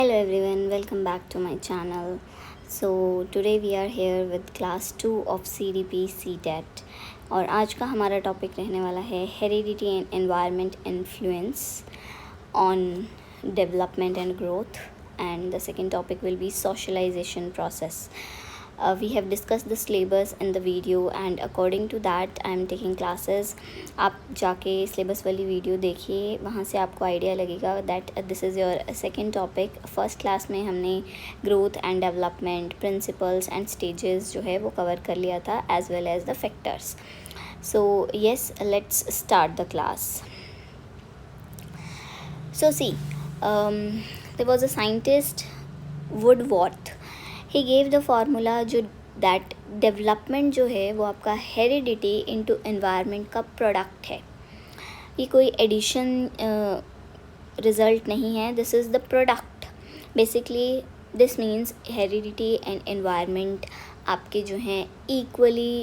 Hello everyone, welcome back to my channel. So today we are here with class 2 of CDP CTET और आज का हमारा topic रहने वाला है heredity and environment influence on development and growth and the second topic will be socialization process. We have discussed the syllabus in the video and according to that I am taking classes. आप जाके syllabus वाली video देखिए, वहाँ से आपको idea लगेगा that this is your second topic. First class में हमने growth and development principles and stages जो है वो कवर कर लिया था as well as the factors. So yes, let's start the class. So see, there was a scientist Woodworth. He gave the formula जो that development जो है वो आपका heredity into environment का product है. ये कोई addition result नहीं है, this is the product. Basically this means heredity and environment आपके जो हैं equally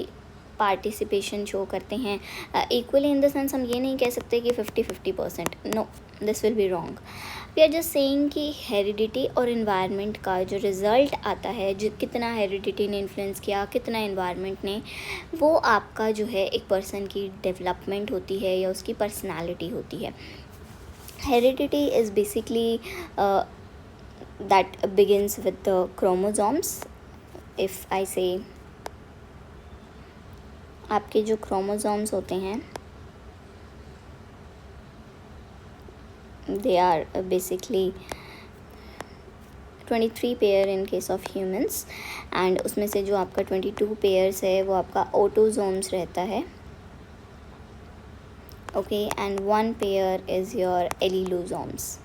पार्टिसिपेशन शो करते हैं. इक्वली इन द सेंस हम ये नहीं कह सकते कि 50-50%, no, this will be wrong. We are just saying कि हेरिडिटी और इन्वायरमेंट का जो रिज़ल्ट आता है, जो कितना हेरिडिटी ने इन्फ्लुएंस किया, कितना इन्वायरमेंट ने, वो आपका जो है एक पर्सन की डेवलपमेंट होती है या उसकी पर्सनालिटी होती है. Heredity is basically that begins with the chromosomes. If I say आपके जो क्रोमोसोम्स होते हैं they are basically 23 pair in case of humans and उसमें से जो आपका 22 पेयर्स है वो आपका ऑटोसोम्स रहता है. Okay, and 1 pair is your allosomes.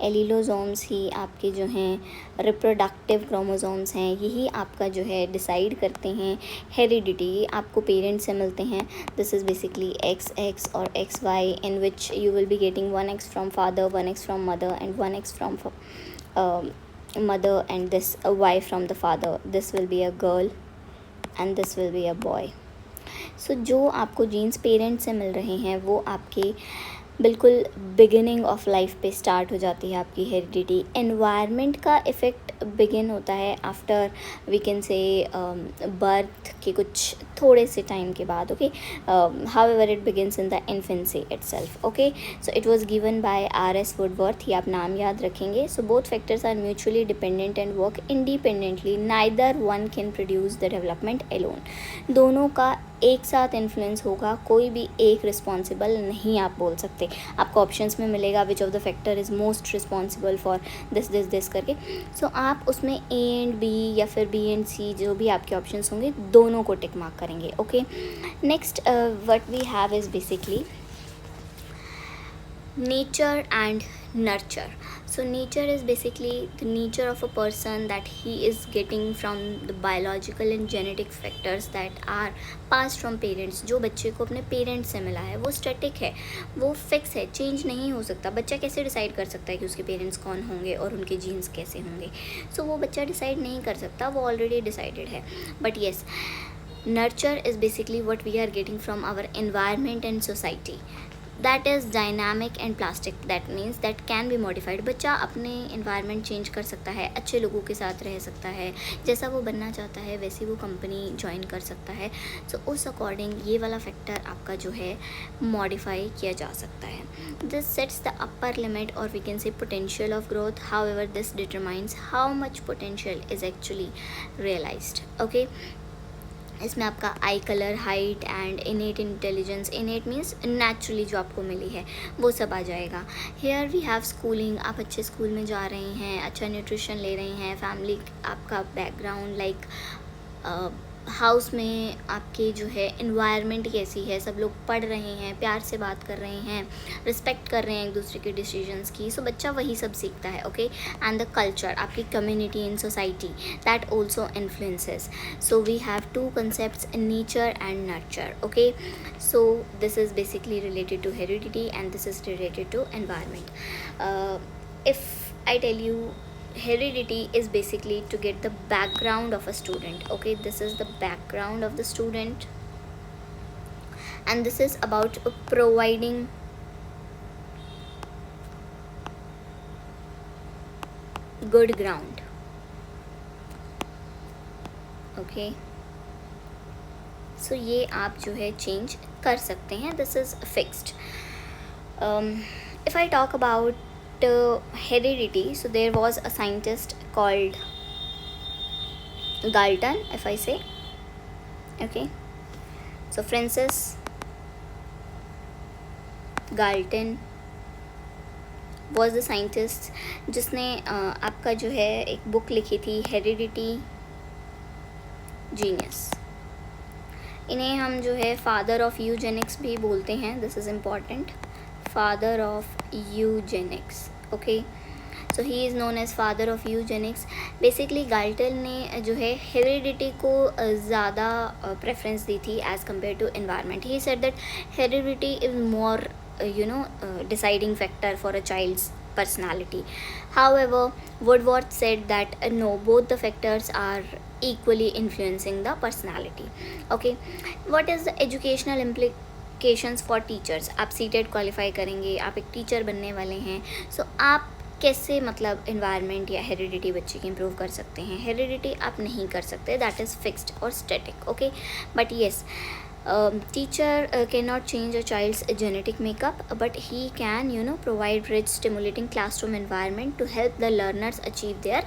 Allosomes ही आपके जो हैं रिप्रोडक्टिव क्रोमोसोम्स हैं, यही आपका जो है डिसाइड करते हैं हेरिडिटी. आपको पेरेंट्स से मिलते हैं. दिस इज़ बेसिकली XX और XY in which you will be getting 1X from father, 1X from mother and 1X from mother and this Y from the father. This will be a girl and this will be a boy. So जो आपको jeans parents से मिल रहे हैं वो आपके बिल्कुल beginning of life पे स्टार्ट हो जाती है आपकी हेरिडिटी. एनवायरनमेंट का इफ़ेक्ट बिगिन होता है after we can say birth के कुछ थोड़े से टाइम के बाद. Okay, however it begins in the infancy itself. Okay, so it was given by R.S. Woodworth. ये आप नाम याद रखेंगे. So both factors are mutually dependent and work independently. Neither one can produce the development Elon. दोनों का एक साथ influence होगा, कोई भी एक रिस्पॉन्सिबल नहीं आप बोल सकते. आपको ऑप्शंस में मिलेगा which of the factor is most responsible for this करके. सो आप उसमें A एंड B या फिर B एंड C जो भी आपके ऑप्शंस होंगे दोनों को टिक मार्क करेंगे. Okay, next what we have is basically nature and nurture. So nature is basically the nature of a person that he is getting from the biological and genetic factors that are passed from parents. जो बच्चे को अपने parents से मिला है वो static है, वो फिक्स है, चेंज नहीं हो सकता. बच्चा कैसे डिसाइड कर सकता है कि उसके पेरेंट्स कौन होंगे और उनके जीन्स कैसे होंगे? सो वो बच्चा डिसाइड नहीं कर सकता, वो ऑलरेडी डिसाइडेड है. But yes, nurture is basically what we are getting from our environment and society. That is dynamic and plastic. That means that can be modified. बच्चा अपने इन्वायरमेंट चेंज कर सकता है, अच्छे लोगों के साथ रह सकता है, जैसा वो बनना चाहता है वैसी वो कंपनी ज्वाइन कर सकता है. सो उस अकॉर्डिंग ये वाला फैक्टर आपका जो है मॉडिफाई किया जा सकता है. This sets the upper limit और we can say potential of growth. However this determines how much potential is actually realised. Okay, इसमें आपका eye colour, height and innate intelligence. Innate means naturally जो आपको मिली है वो सब आ जाएगा. Here we have schooling. आप अच्छे स्कूल में जा रहे हैं, अच्छा न्यूट्रिशन ले रहे हैं, फैमिली आपका बैकग्राउंड लाइक हाउस में आपके जो है इन्वायरमेंट कैसी है, सब लोग पढ़ रहे हैं, प्यार से बात कर रहे हैं, रिस्पेक्ट कर रहे हैं एक दूसरे के डिसीजंस की. सो बच्चा वही सब सीखता है. ओके, एंड द कल्चर, आपकी community in society, that also influences. So we have two concepts, nature and nurture. Okay, so this is basically related to heredity and this is related to environment. If I tell you, heredity is basically to get the background of a student. Okay, this is the background of the student and this is about providing good ground. Okay, so ये आप जो है change कर सकते हैं. This is fixed. If I talk about heredity, so there was a scientist called Galton, if I say. Okay, so Francis Galton was the scientist जिसने आपका जो है एक बुक लिखी थी, हेरिडिटी जीनियस. इन्हें हम जो है फादर ऑफ यूजेनिक्स भी बोलते हैं. This is important. Father of eugenics. Okay, so he is known as father of eugenics. Basically Galton ने जो है हेरिडिटी को ज़्यादा प्रेफरेंस दी थी as compare to environment. He said that heredity is more deciding factor for a child's personality. However, Woodworth said that no, both the factors are equally influencing the personality. Okay, what is the educational implications for teachers? आप CTET qualify करेंगे, आप एक teacher बनने वाले हैं, सो आप कैसे मतलब इन्वायरमेंट या हेरिडिटी बच्चे की इम्प्रूव कर सकते हैं? हेरिडिटी आप नहीं कर सकते, दैट इज़ फिक्स्ड और static. Okay, but yes, teacher cannot change a child's genetic makeup, but he can provide rich stimulating classroom environment to help the learners achieve their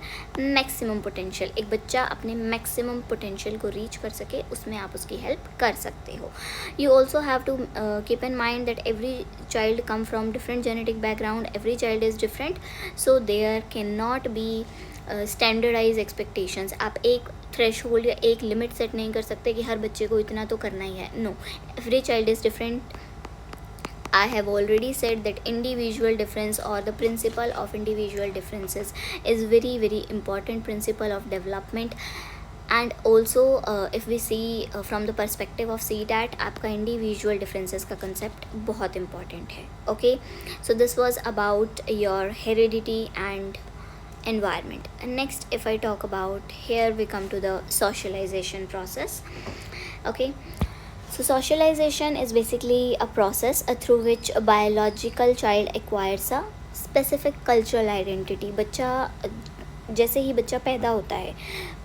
maximum potential. एक बच्चा अपने maximum potential को reach कर सके, उसमें आप उसकी help कर सकते हो. You also have to keep in mind that every child come from different genetic background. Every child is different, so there cannot be standardize expectations. आप एक थ्रेश होल्ड या एक लिमिट सेट नहीं कर सकते कि हर बच्चे को इतना तो करना ही है. No, every child is different. I have already said that individual difference or the principle of individual differences is very very important principle of development. And also if we see from the perspective of CTAT, आपका individual differences का concept बहुत important है. Okay, so this was about your heredity and environment. And next, if I talk about, here we come to the socialization process. Okay, so socialization is basically a process through which a biological child acquires a specific cultural identity. बच्चा जैसे ही बच्चा पैदा होता है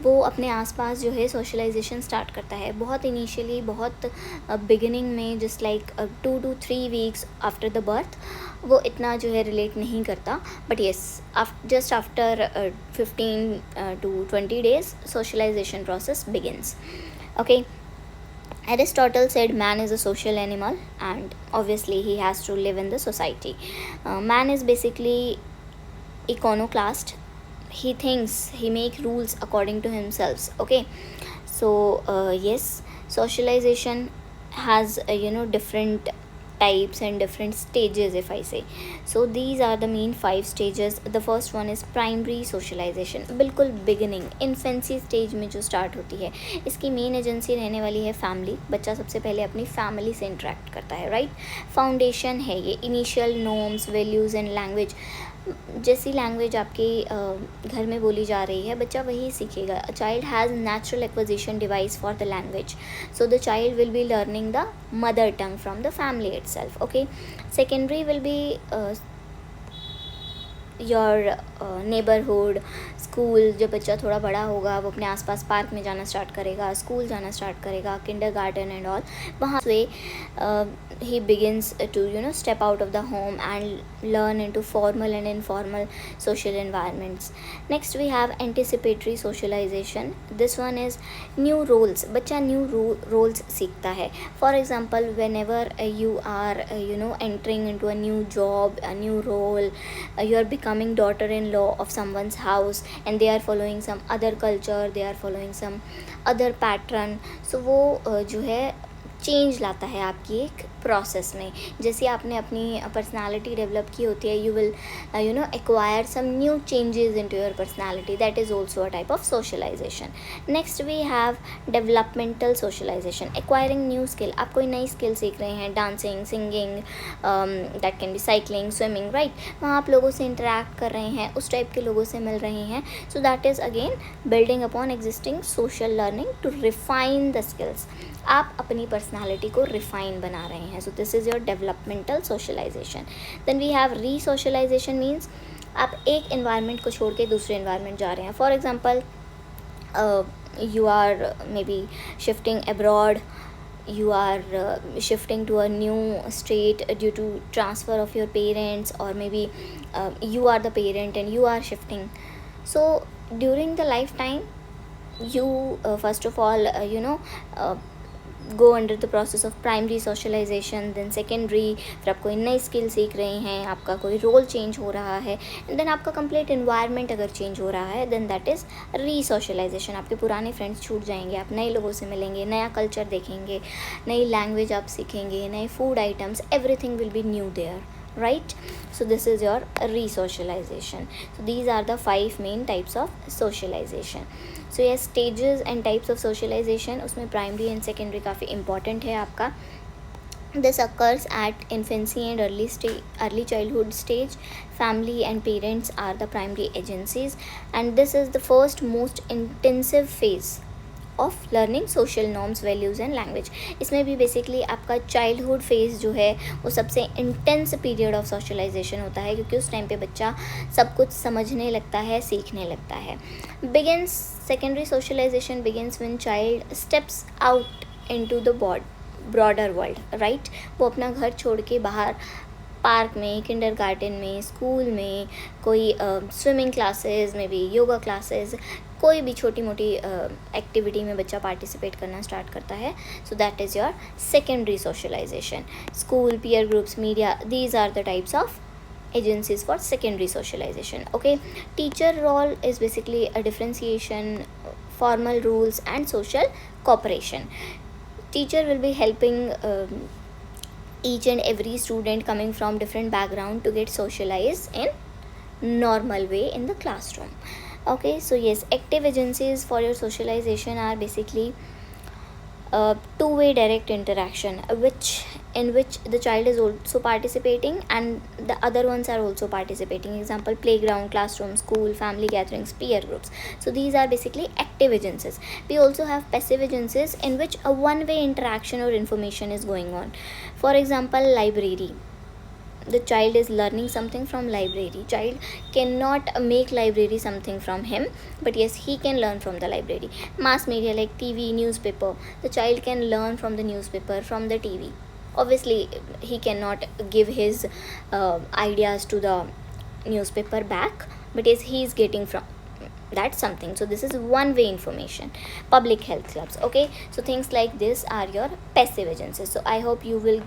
वो अपने आसपास जो है सोशलाइजेशन स्टार्ट करता है. बहुत इनिशियली, बहुत बिगिनिंग में, just like 2 to 3 weeks after the birth वो इतना जो है रिलेट नहीं करता. But yes, just after 15 to 20 days socialization process begins. Okay, Aristotle said man is a social animal and obviously he has to live in the society. Man is basically iconoclast. He thinks, he make rules according to himself. Okay, so yes, socialization has different types and different stages, if I say. So these are the main 5 stages. The first one is primary socialization. बिल्कुल beginning, infancy stage में जो start होती है, इसकी main agency रहने वाली है family. बच्चा सबसे पहले अपनी फैमिली से इंटरेक्ट करता है, राइट. फाउंडेशन है ये. Initial norms, values and language. जैसी लैंग्वेज आपके घर में बोली जा रही है, बच्चा वही सीखेगा. A child has natural acquisition device for the language, so the child will be learning the mother tongue from the family itself. Okay, secondary will be your neighbourhood. School, जब बच्चा थोड़ा बड़ा होगा वो अपने आसपास पार्क में जाना स्टार्ट करेगा, स्कूल जाना स्टार्ट करेगा, किंडरगार्टन एंड ऑल. वहाँ से he begins to step out of the home and learn into formal and informal social environments. Next we have anticipatory socialization. This one is new roles. बच्चा new roles सीखता है. For example, whenever you are entering into a new job, a new role, you are becoming daughter-in-law of someone's house and they are following some other culture, they are following some other pattern. So वो जो है change लाता है आपकी एक process में. जैसे आपने अपनी पर्सनालिटी डेवलप की होती है, you will acquire some new changes into your personality. That is also a type of socialization. Next we have developmental socialization. Acquiring new skill. आप कोई नई स्किल सीख रहे हैं, dancing, singing, that can be cycling, swimming, right. वहाँ आप लोगों से इंटरेक्ट कर रहे हैं, उस टाइप के लोगों से मिल रहे हैं. So that is again building upon existing social learning to refine the skills. आप अपनी पर्सनालिटी को रिफाइन बना रहे हैं. So this is your developmental socialization. Then we have resocialization. Means आप एक इन्वायरमेंट को छोड़ के दूसरे इन्वायरमेंट जा रहे हैं. For example, you are maybe shifting abroad, you are shifting to a new state due to transfer of your parents, or maybe you are the parent and you are shifting. So during the lifetime, you first of all, uh, go under the process of primary socialization, then secondary, फिर आप कोई नई skill सीख रहे हैं, आपका कोई role change हो रहा है, एंड देन आपका कंप्लीट इन्वायरमेंट अगर चेंज हो रहा है, देन दैट इज़ री सोशलाइजेशन. आपके पुराने फ्रेंड्स छूट जाएंगे, आप नए लोगों से मिलेंगे, नया कल्चर देखेंगे, नई लैंग्वेज आप सीखेंगे, नए food items, everything will be new there, right? So this is your re-socialization. So these are the 5 main types of socialization. So yes, stages and types of socialization, उसमें primary and secondary काफ़ी important है आपका. This occurs at infancy and early childhood stage. Family and parents are the primary agencies, and this is the first most intensive phase of learning social norms, values and language. इसमें भी basically आपका childhood phase जो है वो सबसे intense period of socialisation होता है, क्योंकि उस टाइम पे बच्चा सब कुछ समझने लगता है, सीखने लगता है. Begins secondary socialization begins when child steps out into the broader world, right? वो अपना घर छोड़ के बाहर पार्क में, किंडरगार्टन में, स्कूल में, कोई स्विमिंग क्लासेस में भी, योगा क्लासेस, कोई भी छोटी मोटी एक्टिविटी में बच्चा पार्टिसिपेट करना स्टार्ट करता है. So that is your secondary socialization. School, peer groups, media, these are the types of agencies for secondary socialization. Okay, teacher role is basically a differentiation, formal rules and social cooperation. Teacher will be helping each and every student coming from different background to get socialized in normal way in the classroom. Okay, so yes, active agencies for your socialization are basically two-way direct interaction, in which the child is also participating and the other ones are also participating. Example, playground, classroom, school, family gatherings, peer groups. So these are basically active agencies. We also have passive agencies in which a one-way interaction or information is going on. For example, library. The child is learning something from library. Child cannot make library something from him, but yes, he can learn from the library. Mass media like TV, newspaper, the child can learn from the newspaper, from the TV. Obviously he cannot give his ideas to the newspaper back, but yes, he is getting from that something. So this is one way information. Public health clubs. Okay, so things like this are your passive agencies. So I hope you will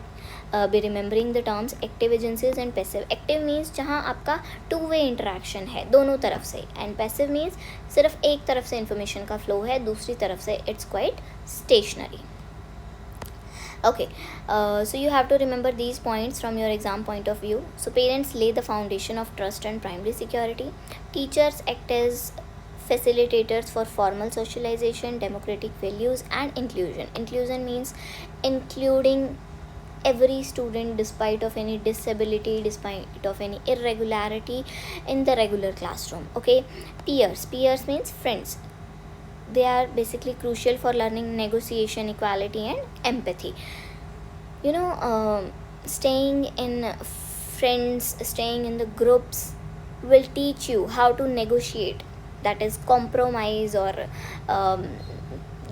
be remembering the terms active agencies and passive. Active means जहाँ आपका two way interaction है दोनों तरफ से, and passive means सिर्फ एक तरफ से इंफॉर्मेशन का फ्लो है, दूसरी तरफ से it's quite stationary. Okay, so you have to remember these points from your exam point of view. So parents lay the foundation of trust and primary security. Teachers act as facilitators for formal socialization, democratic values and inclusion. Inclusion means including every student despite of any disability, despite of any irregularity in the regular classroom. Okay, peers means friends. They are basically crucial for learning negotiation, equality and empathy. Staying in friends, staying in the groups will teach you how to negotiate, that is compromise, or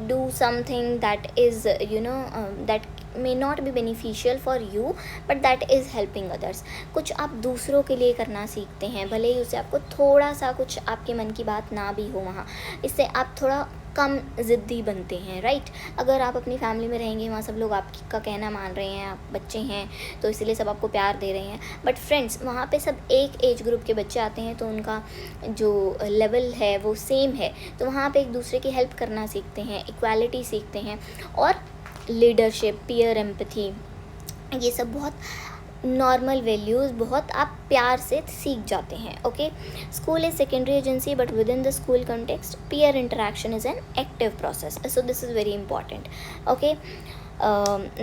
do something that is that may not be beneficial for you but that is helping others. कुछ आप दूसरों के लिए करना सीखते हैं, भले ही उससे आपको थोड़ा सा कुछ आपके मन की बात ना भी हो वहाँ, इससे आप थोड़ा कम ज़िद्दी बनते हैं, राइट? अगर आप अपनी फैमिली में रहेंगे, वहाँ सब लोग आपका कहना मान रहे हैं, आप बच्चे हैं तो इसलिए सब आपको प्यार दे रहे हैं, बट फ्रेंड्स वहाँ पे सब एक एज ग्रुप के बच्चे आते हैं तो उनका जो लेवल है वो सेम है, तो वहाँ पे एक दूसरे की हेल्प करना सीखते हैं, इक्वालिटी सीखते हैं, और लीडरशिप, पीयर एम्पैथी, ये सब बहुत नॉर्मल वैल्यूज़ बहुत आप प्यार से सीख जाते हैं. Okay, school is secondary agency but with in the school context peer interaction is an active process. So this is very important. Okay,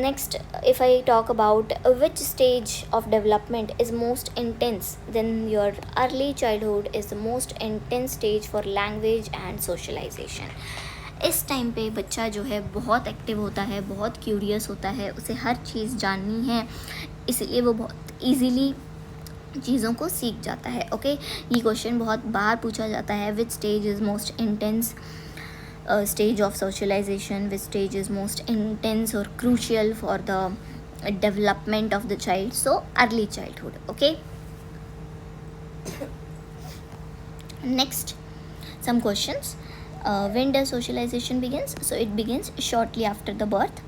next, if I talk about which stage of development is most intense, then your early childhood is the most intense stage for language and socialization. इस time पे बच्चा जो है बहुत active होता है, बहुत curious होता है, उसे हर चीज़ जाननी है, इसलिए वो बहुत इजीली चीज़ों को सीख जाता है. ओके, ये क्वेश्चन बहुत बार पूछा जाता है. Which stage is most intense stage of socialization, which stage is most intense or crucial for the development of the child? So early childhood. Okay, next some questions. When does socialization begins? So it begins shortly after the birth.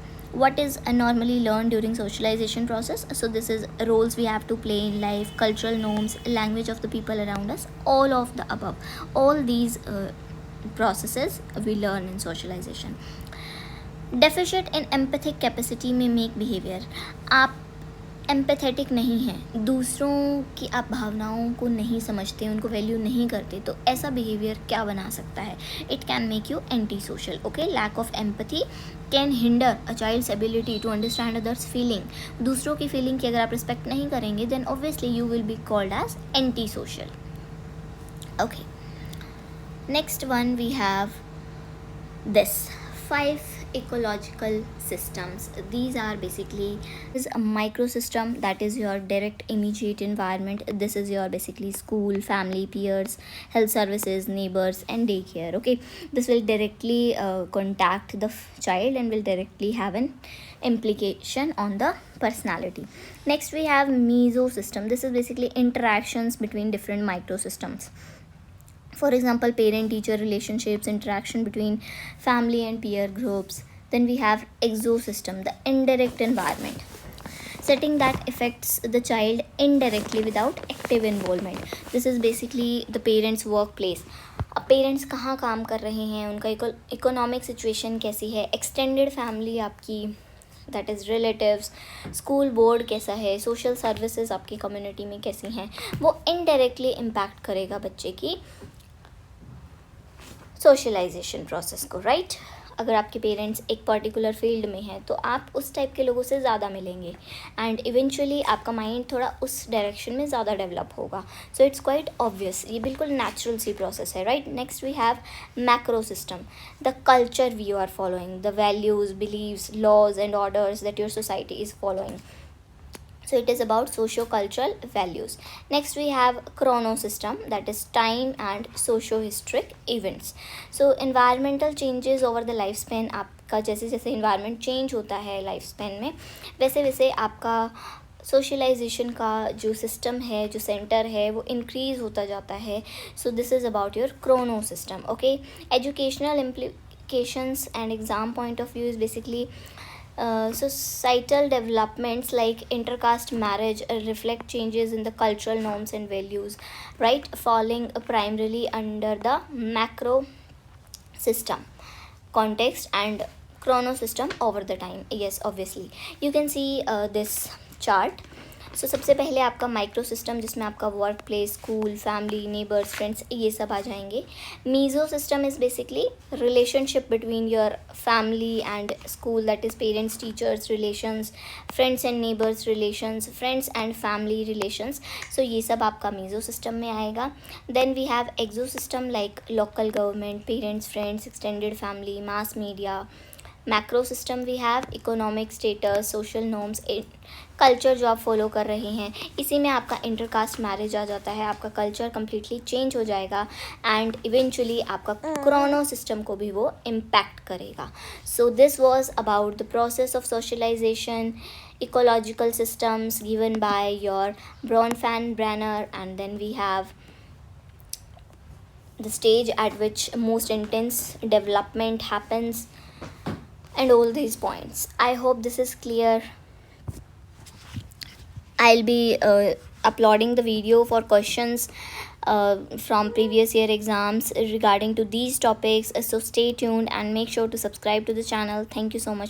What is normally learned during socialization process? So this is roles we have to play in life, cultural norms, language of the people around us, all of the above. All these processes we learn in socialization. Deficit in empathic capacity may make behavior. आप empathetic नहीं हैं, दूसरों की आप भावनाओं को नहीं समझते, उनको वैल्यू नहीं करते, तो ऐसा बिहेवियर क्या बना सकता है? It can make you antisocial. Okay, lack of empathy can hinder a child's ability to understand others feeling. दूसरों की फीलिंग की अगर आप रिस्पेक्ट नहीं करेंगे, then obviously you will be called as antisocial. Okay, next one we have this 5 ecological systems. These are basically is a microsystem, that is your direct immediate environment. This is your basically school, family, peers, health services, neighbors and daycare. Okay, this will directly contact the child and will directly have an implication on the personality. Next we have mesosystem. This is basically interactions between different microsystems. For example, parent-teacher relationships, interaction between family and peer groups. Then we have exosystem, the indirect environment, setting that affects the child indirectly without active involvement. This is basically the parents' workplace. अब parents कहाँ काम कर रहे हैं, उनका economic situation कैसी है, extended family आपकी, that is relatives, school board कैसा है, सोशल सर्विसेज आपकी कम्युनिटी में कैसी हैं, वो इनडायरेक्टली इम्पैक्ट करेगा बच्चे की सोशलाइजेशन प्रोसेस को. राइट, अगर आपके पेरेंट्स एक पर्टिकुलर फील्ड में हैं तो आप उस टाइप के लोगों से ज़्यादा मिलेंगे एंड इवेंचुअली आपका माइंड थोड़ा उस डायरेक्शन में ज़्यादा डेवलप होगा. सो इट्स क्वाइट ऑब्वियस, ये बिल्कुल नेचुरल सी प्रोसेस है. Right, next we have macrosystem, the culture we are following, the values, beliefs, laws and orders that your society is following. So it is about socio-cultural values. Next we have chronosystem, that is time and socio-historic events. So environmental changes over the lifespan, आपका जैसे जैसे environment change होता है lifespan में, वैसे वैसे आपका socialisation का जो सिस्टम है, जो सेंटर है, वो इंक्रीज़ होता जाता है. सो this is about your Chrono system. Okay, educational implications and exam point of view is basically societal developments like intercaste marriage reflect changes in the cultural norms and values, right, falling primarily under the macro system context and chrono system over the time. Yes, obviously you can see this chart. So सबसे पहले आपका micro system, जिसमें आपका work place, school, family, neighbours, friends, ये सब आ जाएंगे. Meso system is basically relationship between your family and school, that is parents teachers relations, friends and neighbours relations, friends and family relations. So ये सब आपका meso system में आएगा. Then we have exo system like local government, parents, friends, extended family, mass media. Macro system we have economic status, social norms, culture जो आप follow कर रहे हैं. इसी में आपका इंटरकास्ट मैरिज आ जाता है, आपका कल्चर कम्प्लीटली चेंज हो जाएगा एंड इवेंचुअली आपका क्रोनो सिस्टम को भी वो इम्पैक्ट करेगा. So this was about the process of socialization, ecological systems given by your Bronfman-Brenner, and then we have the stage at which most intense development happens and all these points. I hope this is clear. I'll be uploading the video for questions from previous year exams regarding to these topics, so stay tuned and make sure to subscribe to the channel. Thank you so much.